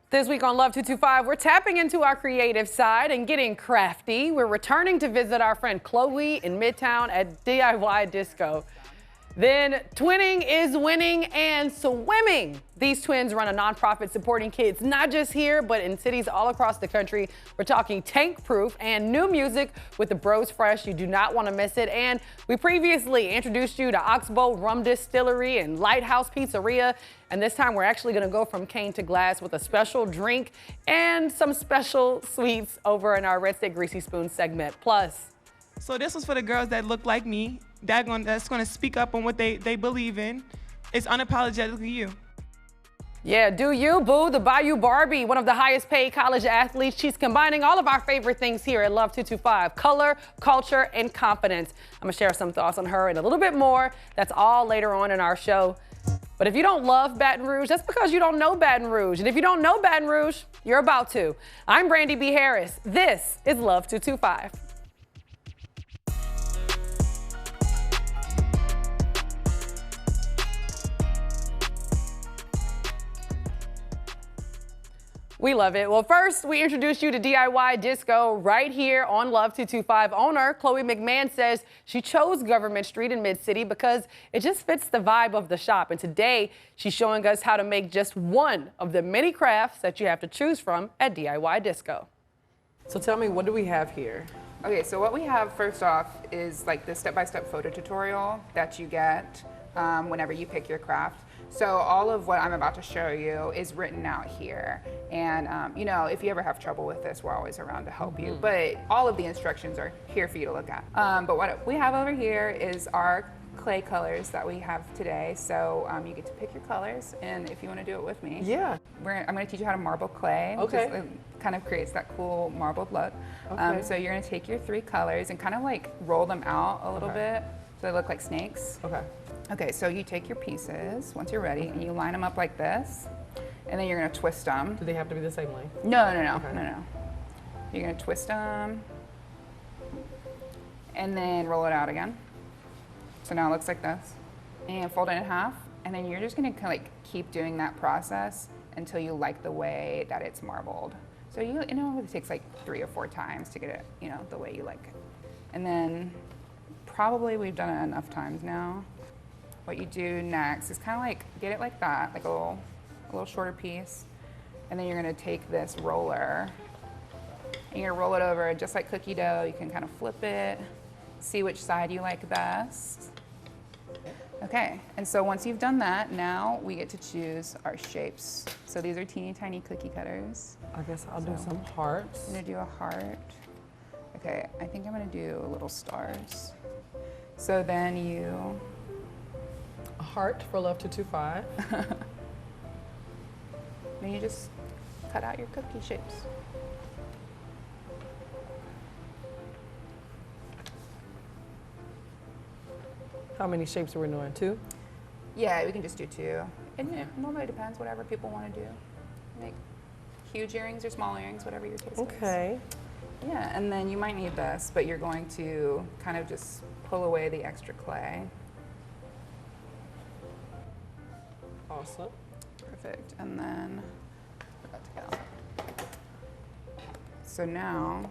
This week on Love 225, we're tapping into our creative side and getting crafty. We're returning to visit our friend Chloe in Midtown at D.I.Y Disco. Then twinning is winning and swimming. These twins run a nonprofit supporting kids, not just here, but in cities all across the country. We're talking tank proof and new music with the Bros Fresh. You do not want to miss it. And we previously introduced you to Oxbow Rum Distillery and Lighthouse Pizzeria. And this time we're actually going to go from cane to glass with a special drink and some special sweets over in our Red State Greasy Spoon segment. Plus, so this was for the girls that look like me, that's gonna speak up on what they believe in. It's unapologetically you. Yeah, do you, boo? The Bayou Barbie, one of the highest paid college athletes. She's combining all of our favorite things here at Love 225, color, culture, and confidence. I'm gonna share some thoughts on her and a little bit more. That's all later on in our show. But if you don't love Baton Rouge, that's because you don't know Baton Rouge. And if you don't know Baton Rouge, you're about to. I'm Brandy B. Harris. This is Love 225. We love it. Well, first, we introduce you to D.I.Y Disco right here on Love 225. Owner Chloe McMahon says she chose Government Street in Mid-City because it just fits the vibe of the shop. And today, she's showing us how to make just one of the many crafts that you have to choose from at D.I.Y Disco. So tell me, what do we have here? Okay, so what we have first off is like the step-by-step photo tutorial that you get whenever you pick your craft. So all of what I'm about to show you is written out here. And you know, if you ever have trouble with this, we're always around to help you. But all of the instructions are here for you to look at. But what we have over here is our clay colors that we have today. So you get to pick your colors, and if you want to do it with me. Yeah. I'm going to teach you how to marble clay. Okay. It kind of creates that cool marbled look. Okay. So you're going to take your 3 colors and kind of like roll them out a little bit so they look like snakes. Okay. Okay, so you take your pieces once you're ready and you line them up like this, and then you're going to twist them. Do they have to be the same length? No. Okay. No. You're going to twist them and then roll it out again. So now it looks like this. And fold it in half, and then you're just going to kind of like keep doing that process until you like the way that it's marbled. So you know, it takes like 3 or 4 times to get it, you know, the way you like it. And then probably we've done it enough times now. What you do next is kind of like get it like that, like a little shorter piece. And then you're going to take this roller and you're going to roll it over just like cookie dough. You can kind of flip it, see which side you like best. Okay, and so once you've done that, now we get to choose our shapes. So these are teeny tiny cookie cutters. I guess I'll do some hearts. I'm gonna do a heart. Okay, I think I'm gonna do little stars. So then you... A heart for Love 225. Then you just cut out your cookie shapes. How many shapes are we doing? 2? Yeah, we can just do 2. And it normally depends, whatever people want to do. Make huge earrings or small earrings, whatever your taste is. Okay. Yeah, and then you might need this, but you're going to kind of just pull away the extra clay. Awesome. Perfect, and then put that together. So now,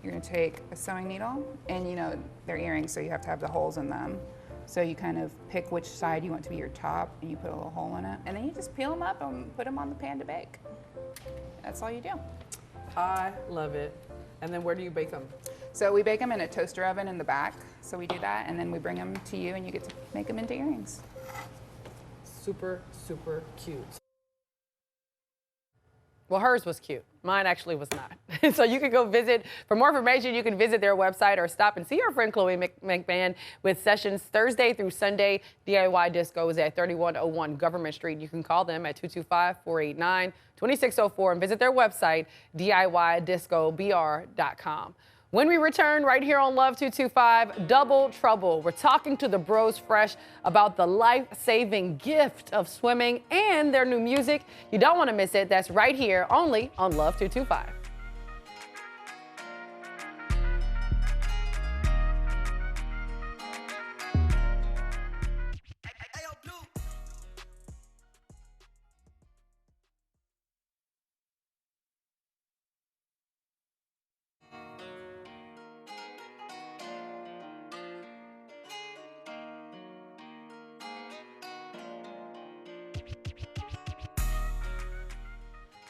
you're gonna take a sewing needle, and you know, they're earrings, so you have to have the holes in them. So you kind of pick which side you want to be your top, and you put a little hole in it. And then you just peel them up and put them on the pan to bake. That's all you do. I love it. And then where do you bake them? So we bake them in a toaster oven in the back. So we do that, and then we bring them to you, and you get to make them into earrings. Super, super cute. Well, hers was cute. Mine actually was not. So you can go visit. For more information, you can visit their website or stop and see our friend Chloe McMahon with sessions Thursday through Sunday. D.I.Y Disco is at 3101 Government Street. You can call them at 225-489-2604 and visit their website, DIYDiscoBR.com. When we return right here on Love 225, Double Trouble. We're talking to the Bros Fresh about the life-saving gift of swimming and their new music. You don't want to miss it. That's right here only on Love 225.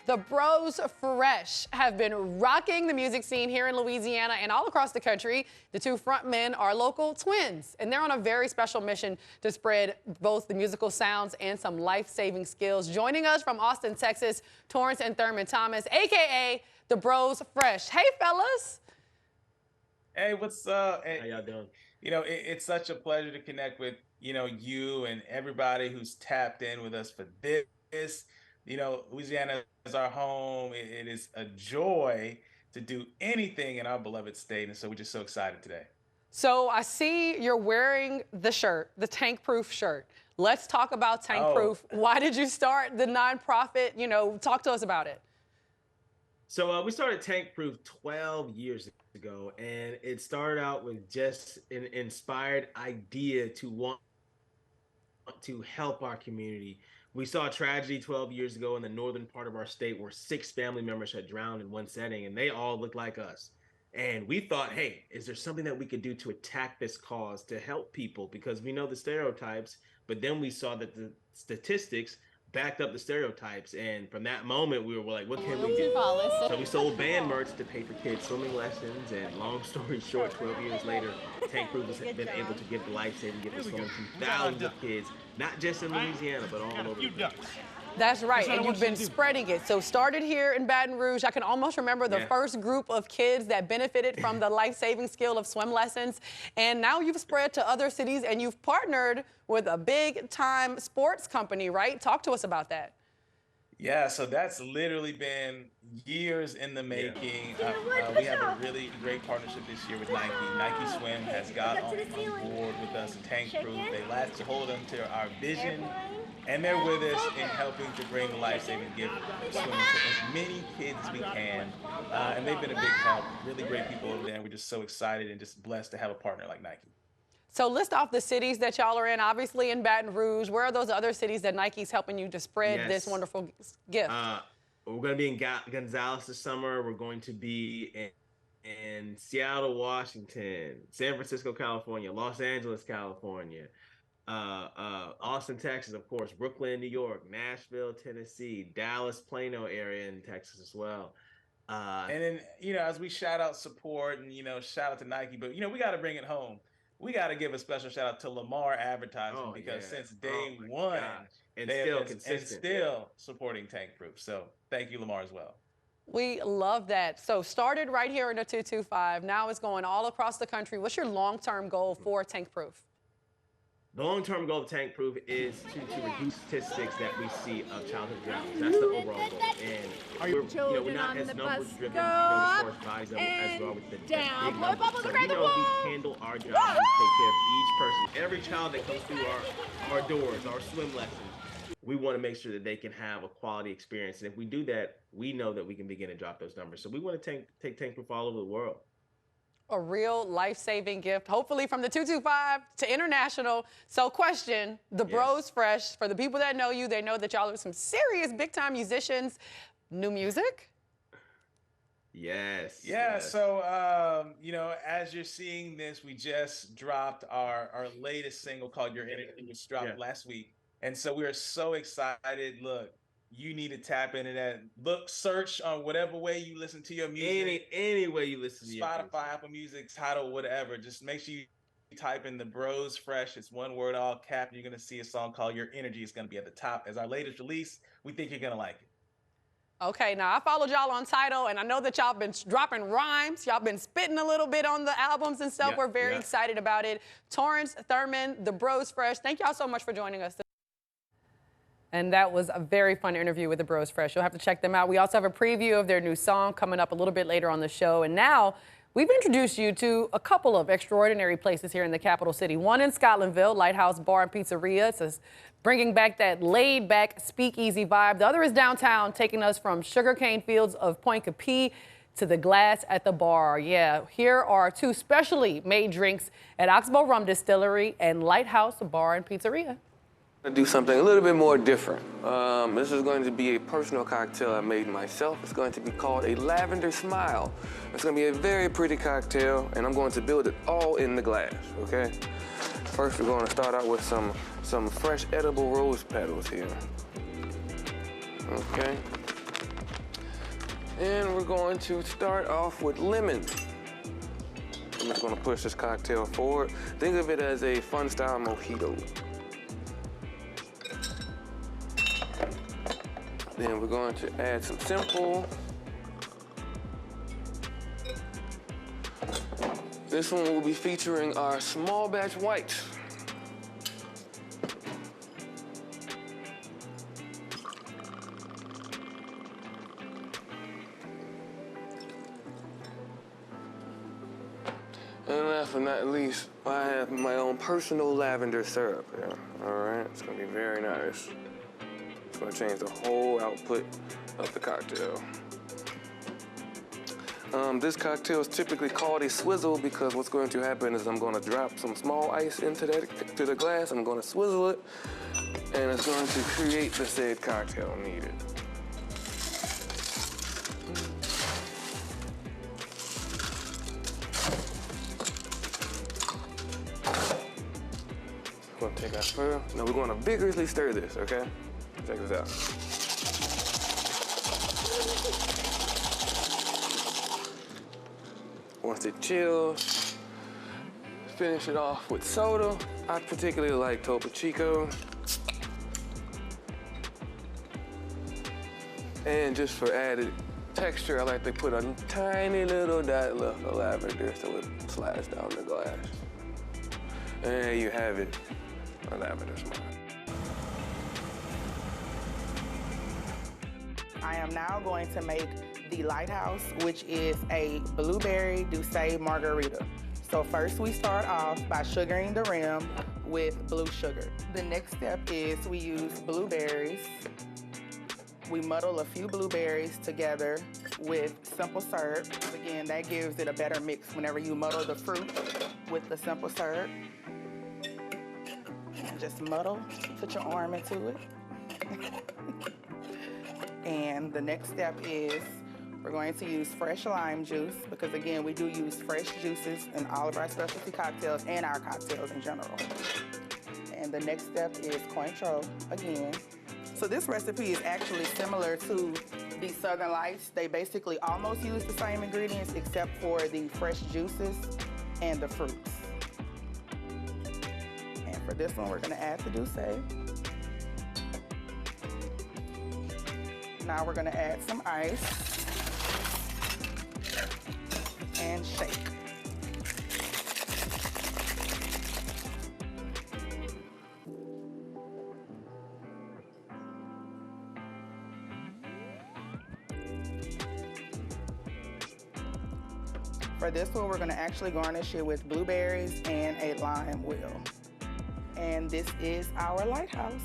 The Bros Fresh have been rocking the music scene here in Louisiana and all across the country. The two frontmen are local twins, and they're on a very special mission to spread both the musical sounds and some life-saving skills. Joining us from Austin, Texas, Torrance and Thurman Thomas, a.k.a. The Bros Fresh. Hey, fellas. Hey, what's up? How y'all doing? You know, it's such a pleasure to connect with, you and everybody who's tapped in with us for this. Louisiana is our home. It is a joy to do anything in our beloved state. And so we're just so excited today. So I see you're wearing the shirt, the Tank Proof shirt. Let's talk about Tank Proof. Why did you start the nonprofit? Talk to us about it. So we started Tank Proof 12 years ago, and it started out with just an inspired idea to want to help our community. We saw a tragedy 12 years ago in the northern part of our state where 6 family members had drowned in one setting, and they all looked like us. And we thought, hey, is there something that we could do to attack this cause to help people? Because we know the stereotypes, but then we saw that the statistics backed up the stereotypes. And from that moment, we were like, what can we do? So we sold band merch to pay for kids' swimming lessons. And long story short, 12 years later, Tank Proof has been able to give the life-saving gift of swimming to thousands of kids, not just in Louisiana, but all over the place. That's right, and you've been spreading it. So started here in Baton Rouge. I can almost remember the first group of kids that benefited from the life-saving skill of swim lessons. And now you've spread to other cities, and you've partnered with a big-time sports company, right? Talk to us about that. Yeah, so that's literally been years in the making. We have a really great partnership this year with Nike. Nike Swim has got on board with us, Tank Proof. They latched hold onto our vision, and they're with us in helping to bring the life-saving gift of swimming to as many kids as we can. And they've been a big help. Really great people over there, and we're just so excited and just blessed to have a partner like Nike. So list off the cities that y'all are in, obviously in Baton Rouge. Where are those other cities that Nike's helping you to spread this wonderful gift? We're going to be in Gonzales this summer. We're going to be in Seattle, Washington, San Francisco, California, Los Angeles, California, Austin, Texas, of course, Brooklyn, New York, Nashville, Tennessee, Dallas, Plano area in Texas as well. And then, as we shout out support and, shout out to Nike, but, we got to bring it home. We got to give a special shout out to Lamar Advertising because since day one, and they still have been, consistent, and still supporting Tank Proof. So thank you, Lamar, as well. We love that. So started right here in the 225. Now it's going all across the country. What's your long-term goal for Tank Proof? The long-term goal of Tank Proof is to reduce statistics that we see of childhood drownings. That's the overall goal. And we're not as numbers driven as far as bodies as we are with the big numbers. So we handle our job. We take care of each person. Every child that comes through our doors, our swim lessons, we want to make sure that they can have a quality experience. And if we do that, we know that we can begin to drop those numbers. So we want to take Tank Proof all over the world. A real life-saving gift, hopefully from the 225 to international. So question, the Bros Fresh, for the people that know you, they know that y'all are some serious big-time musicians. New music? Yes. Yeah, so, as you're seeing this, we just dropped our latest single called Your Energy, which dropped last week. And so we are so excited. Look, you need to tap into that. Look, search on whatever way you listen to your music. Any way you listen to your music. Spotify, Apple Music, Tidal, whatever. Just make sure you type in the Bros Fresh. It's one word, all cap. You're going to see a song called Your Energy. It's going to be at the top as our latest release. We think you're going to like it. Okay, now I followed y'all on Tidal, and I know that y'all been dropping rhymes. Y'all been spitting a little bit on the albums and stuff. We're very excited about it. Torrance, Thurman, the Bros Fresh, thank y'all so much for joining us. And that was a very fun interview with the Bros Fresh. You'll have to check them out. We also have a preview of their new song coming up a little bit later on the show. And now we've introduced you to a couple of extraordinary places here in the capital city. One in Scotlandville, Lighthouse Bar and Pizzeria. It's bringing back that laid-back speakeasy vibe. The other is downtown, taking us from sugarcane fields of Point Capee to the glass at the bar. Yeah, here are 2 specially made drinks at Oxbow Rum Distillery and Lighthouse Bar and Pizzeria. Do something a little bit more different. This is going to be a personal cocktail I made myself. It's going to be called a Lavender Smile. It's going to be a very pretty cocktail, and I'm going to build it all in the glass, okay? First, we're going to start out with some fresh edible rose petals here. Okay. And we're going to start off with lemon. I'm just gonna push this cocktail forward. Think of it as a fun style mojito. Then we're going to add some simple. This one will be featuring our small batch whites. And last but not least, I have my own personal lavender syrup here. All right, it's gonna be very nice. It's gonna change the whole output of the cocktail. This cocktail is typically called a swizzle because what's going to happen is I'm gonna drop some small ice into the glass, I'm gonna swizzle it, and it's going to create the said cocktail needed. We're gonna take our stir. Now we're gonna vigorously stir this, okay? Check this out. Once it chills, finish it off with soda. I particularly like Topo Chico. And just for added texture, I like to put a tiny little dot of lavender so it slides down the glass. And there you have it, a lavender smile. I am now going to make the Lighthouse, which is a blueberry douce margarita. So first we start off by sugaring the rim with blue sugar. The next step is we use blueberries. We muddle a few blueberries together with simple syrup. Again, that gives it a better mix whenever you muddle the fruit with the simple syrup. And just muddle, put your arm into it. And the next step is we're going to use fresh lime juice because again, we do use fresh juices in all of our specialty cocktails and our cocktails in general. And the next step is Cointreau again. So this recipe is actually similar to the Southern Lights. They basically almost use the same ingredients except for the fresh juices and the fruits. And for this one, we're gonna add the douce. Now we're gonna add some ice and shake. For this one, we're gonna actually garnish it with blueberries and a lime wheel. And this is our Lighthouse.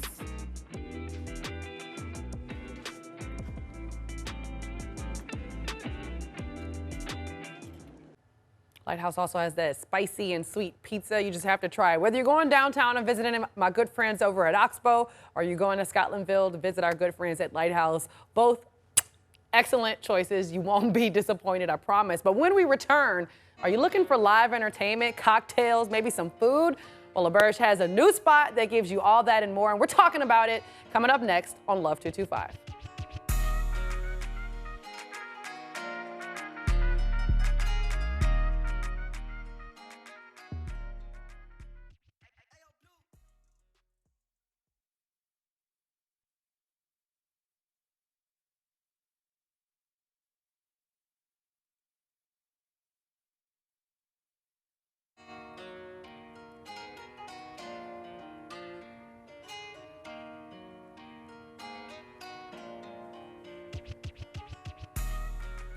Lighthouse also has that spicy and sweet pizza. You just have to try it. Whether you're going downtown and visiting my good friends over at Oxbow, or you're going to Scotlandville to visit our good friends at Lighthouse, both excellent choices. You won't be disappointed, I promise. But when we return, are you looking for live entertainment, cocktails, maybe some food? Well, LaBerge has a new spot that gives you all that and more, and we're talking about it coming up next on Love 225.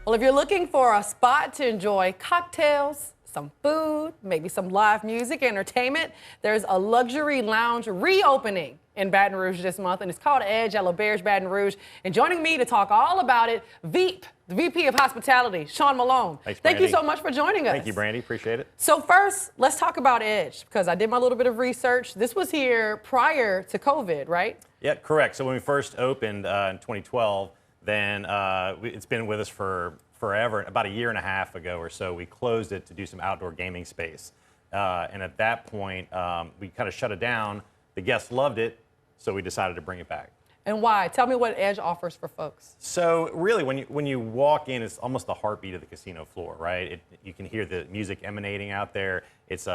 Well, if you're looking for a spot to enjoy cocktails, some food, maybe some live music, entertainment, there's a luxury lounge reopening in Baton Rouge this month, and it's called Edge at LaBerge Baton Rouge. And joining me to talk all about it, Veep, the VP of Hospitality, Sean Malone. Thanks, Thank you Brandy. so much for joining us. Thank you, Brandy. Appreciate it. So first, let's talk about Edge, because I did my little bit of research. This was here prior to COVID, right? Yeah, correct. So when we first opened in 2012, then it's been with us for forever. About a year and a half ago or so, we closed it to do some outdoor gaming space. And at that point, we kind of shut it down. The guests loved it, so we decided to bring it back. And why? Tell me what Edge offers for folks. So really, when you walk in, it's almost the heartbeat of the casino floor, right? You can hear the music emanating out there. It's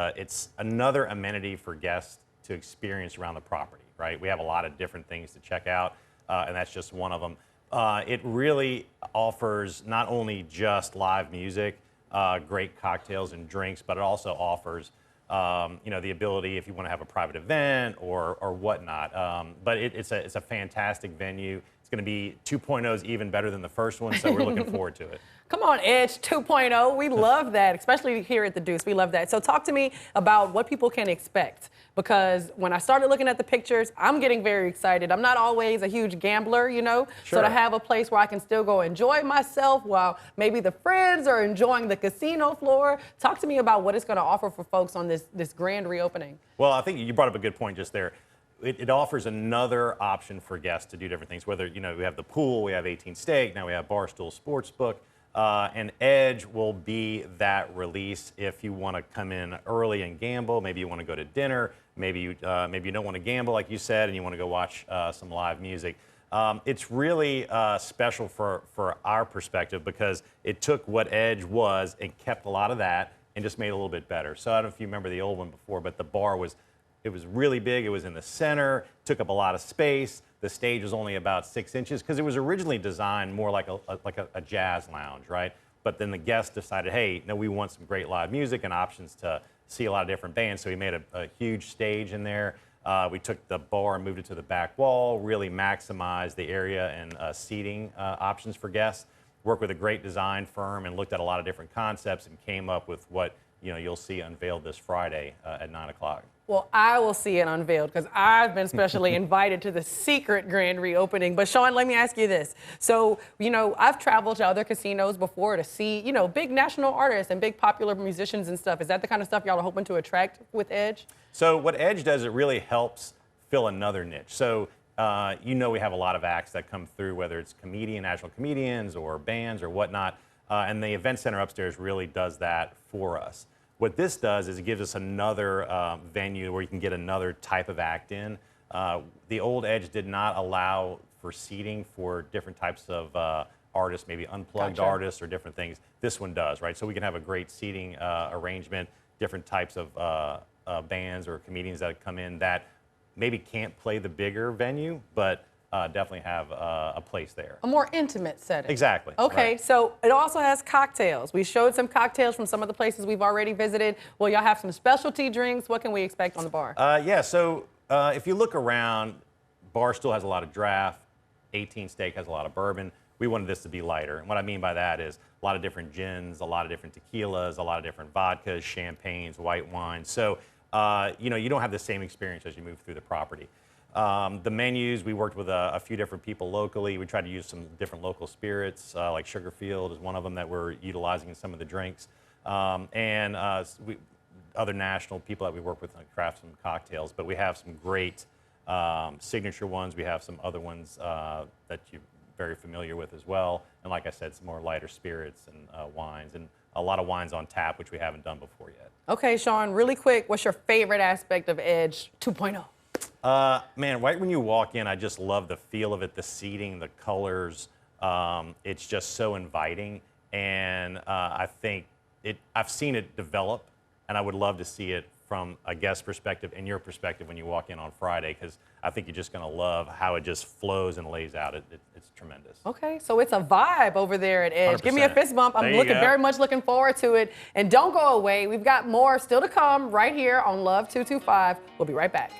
another amenity for guests to experience around the property, right? We have a lot of different things to check out, and that's just one of them. It really offers not only just live music, great cocktails and drinks, but it also offers the ability if you want to have a private event or whatnot. But it's a fantastic venue. It's going to be 2.0 is even better than the first one, so we're looking forward to it. Come on, Edge 2.0. We love that, especially here at the Deuce. We love that. So talk to me about what people can expect, because when I started looking at the pictures, I'm getting very excited. I'm not always a huge gambler, Sure. So to have a place where I can still go enjoy myself while maybe the friends are enjoying the casino floor. Talk to me about what it's going to offer for folks on this grand reopening. Well, I think you brought up a good point just there. It offers another option for guests to do different things. Whether, we have the pool, we have 18 Steak, now we have Barstool Sportsbook. And Edge will be that release if you want to come in early and gamble. Maybe you want to go to dinner. Maybe you don't want to gamble, like you said, and you want to go watch some live music. It's really special for our perspective because it took what Edge was and kept a lot of that and just made it a little bit better. So I don't know if you remember the old one before, but the bar was really big. It was in the center, took up a lot of space. The stage was only about 6 inches because it was originally designed more like a jazz lounge, right? But then the guests decided, hey, no, we want some great live music and options to see a lot of different bands. So we made a huge stage in there. We took the bar and moved it to the back wall, really maximized the area and seating options for guests. Worked with a great design firm and looked at a lot of different concepts and came up with what you'll see unveiled this Friday at 9 o'clock. Well, I will see it unveiled because I've been specially invited to the secret grand reopening. But Sean, let me ask you this. So, I've traveled to other casinos before to see, big national artists and big popular musicians and stuff. Is that the kind of stuff y'all are hoping to attract with Edge? So what Edge does, it really helps fill another niche. So, we have a lot of acts that come through, whether it's national comedians or bands or whatnot. And the event center upstairs really does that for us. What this does is it gives us another venue where you can get another type of act in. The old Edge did not allow for seating for different types of artists, maybe unplugged artists or different things. This one does, right? So we can have a great seating arrangement, different types of bands or comedians that come in that maybe can't play the bigger venue, but definitely have a place there. A more intimate setting. Exactly. Okay, right. So it also has cocktails. We showed some cocktails from some of the places we've already visited. Will y'all have some specialty drinks? What can we expect on the bar? So if you look around, Barstool has a lot of draft, 18 Steak has a lot of bourbon. We wanted this to be lighter. And what I mean by that is a lot of different gins, a lot of different tequilas, a lot of different vodkas, champagnes, white wines. So, you don't have the same experience as you move through the property. The menus, we worked with a few different people locally. We tried to use some different local spirits, like Sugarfield is one of them that we're utilizing in some of the drinks. Other national people that we work with craft some cocktails, but we have some great signature ones. We have some other ones that you're very familiar with as well. And like I said, some more lighter spirits and wines, and a lot of wines on tap, which we haven't done before yet. Okay, Sean, really quick, what's your favorite aspect of Edge 2.0? Man, right when you walk in, I just love the feel of it, the seating, the colors. It's just so inviting, and I think I've seen it develop, and I would love to see it from a guest perspective and your perspective when you walk in on Friday, because I think you're just going to love how it just flows and lays out. It's tremendous. Okay, so it's a vibe over there at Edge. 100%. Give me a fist bump. I'm very much looking forward to it. And don't go away. We've got more still to come right here on Love 225. We'll be right back.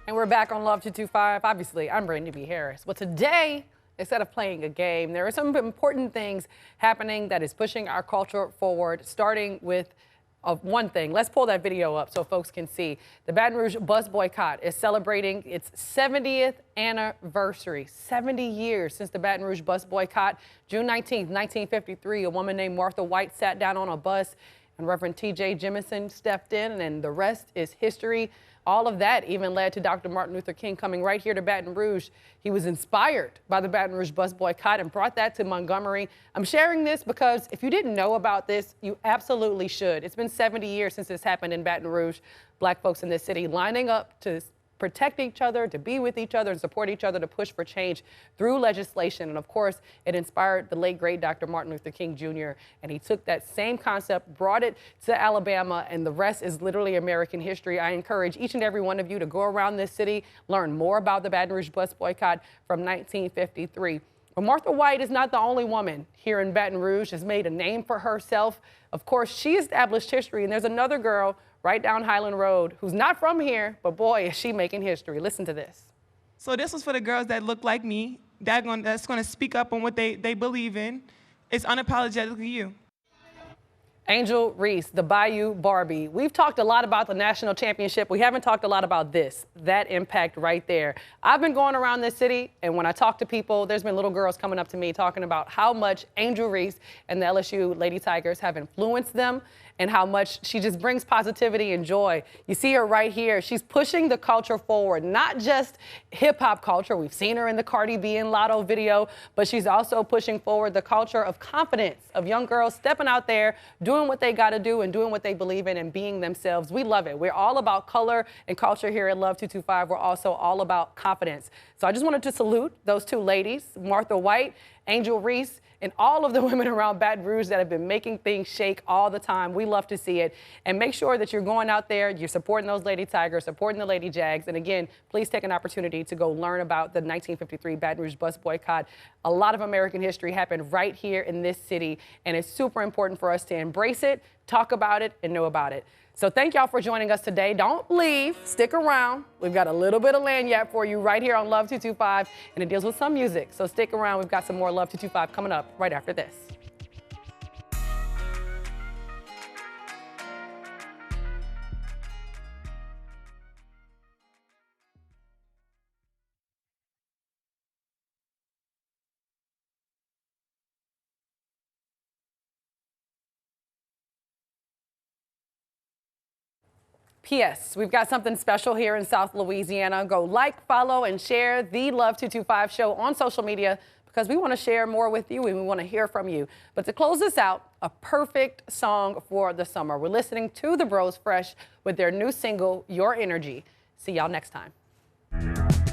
And we're back on Love 225. Obviously, I'm Brandy B. Harris. Well, today, instead of playing a game, there are some important things happening that is pushing our culture forward, starting with one thing. Let's pull that video up so folks can see. The Baton Rouge bus boycott is celebrating its 70th anniversary. 70 years since the Baton Rouge bus boycott. June 19th, 1953, a woman named Martha White sat down on a bus and Reverend T.J. Jemison stepped in, and the rest is history. All of that even led to Dr. Martin Luther King coming right here to Baton Rouge. He was inspired by the Baton Rouge bus boycott and brought that to Montgomery. I'm sharing this because if you didn't know about this, you absolutely should. It's been 70 years since this happened in Baton Rouge. Black folks in this city lining up to protect each other, to be with each other, and support each other, to push for change through legislation. And of course, it inspired the late, great Dr. Martin Luther King Jr. And he took that same concept, brought it to Alabama, and the rest is literally American history. I encourage each and every one of you to go around this city, learn more about the Baton Rouge bus boycott from 1953. But Martha White is not the only woman here in Baton Rouge has made a name for herself. Of course, she established history, and there's another girl right down Highland Road who's not from here, but boy, is she making history. Listen to this. So this was for the girls that look like me, that's going to speak up on what they believe in. It's unapologetically you. Angel Reese, the Bayou Barbie. We've talked a lot about the national championship. We haven't talked a lot about this, that impact right there. I've been going around this city, and when I talk to people, there's been little girls coming up to me talking about how much Angel Reese and the LSU Lady Tigers have influenced them and how much she just brings positivity and joy. You see her right here. She's pushing the culture forward, not just hip-hop culture. We've seen her in the Cardi B and Lotto video, but she's also pushing forward the culture of confidence, of young girls stepping out there, doing what they got to do and doing what they believe in and being themselves. We love it. We're all about color and culture here at Love 225. We're also all about confidence. So I just wanted to salute those two ladies, Martha White, Angel Reese, and all of the women around Baton Rouge that have been making things shake all the time. We love to see it. And make sure that you're going out there, you're supporting those Lady Tigers, supporting the Lady Jags. And again, please take an opportunity to go learn about the 1953 Baton Rouge bus boycott. A lot of American history happened right here in this city, and it's super important for us to embrace it, talk about it, and know about it. So thank y'all for joining us today. Don't leave, stick around. We've got a little bit of lanyard for you right here on Love 225, and it deals with some music. So stick around, we've got some more Love 225 coming up right after this. P.S. We've got something special here in South Louisiana. Go like, follow, and share the Love 225 show on social media because we want to share more with you and we want to hear from you. But to close this out, a perfect song for the summer. We're listening to the Bros Fresh with their new single, Your Energy. See y'all next time.